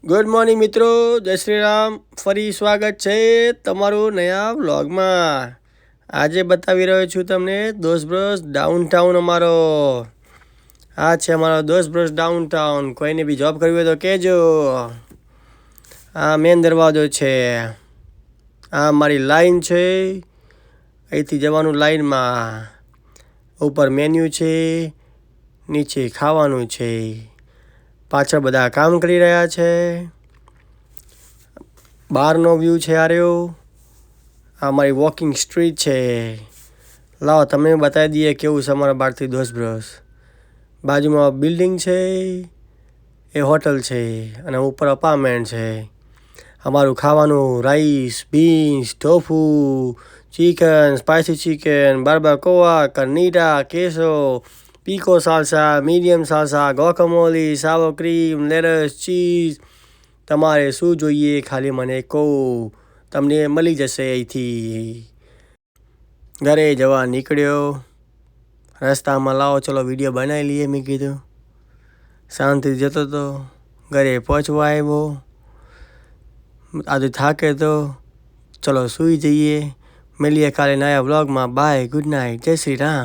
Good morning મિત્રો, જય શ્રી રામ. ફરી સ્વાગત છે તમારું નયા વ્લોગમાં. આજે બતાવી રહ્યો છું તમને દોસ્ત બ્રશ ડાઉનટાઉન અમારો. આ છે અમારો દોસ્ત બ્રશ ડાઉનટાઉન. કોઈને બી જોબ કરવી હોય તો કહેજો. આ મેન દરવાજો છે. આ મારી લાઈન છે. અહીંથી જવાનું લાઈનમાં. ઉપર મેન્યુ છે, નીચે ખાવાનું છે. પાછળ બધા કામ કરી રહ્યા છે. બહારનો વ્યૂ છે આ રહ્યો. આ મારી વોકિંગ સ્ટ્રીટ છે. લાવો તમને બતાવી દઈએ કેવું છે અમારા બહારથી દોસ્ત બ્રશ. બાજુમાં બિલ્ડિંગ છે, એ હોટલ છે અને ઉપર અપાર્ટમેન્ટ છે. અમારું ખાવાનું rice, beans, tofu, chicken, spicy chicken, barbacoa, carnitas, queso, pico salsa, medium salsa, guacamole, sour cream, lettuce, cheese. તમારે શું જોઈએ ખાલી મને કહો, તમને મળી જશે અહીંથી. ઘરે જવા નીકળ્યો. રસ્તામાં લાવો ચલો વિડીયો બનાવી લઈએ મેં કીધું. શાંતિથી જતો હતો, ઘરે પહોંચવા આવ્યો. આજે થાકે તો ચલો સૂઈ જઈએ. મળીએ કાલે નયા વ્લોગમાં. બાય, ગુડ નાઇટ, જય શ્રી રામ.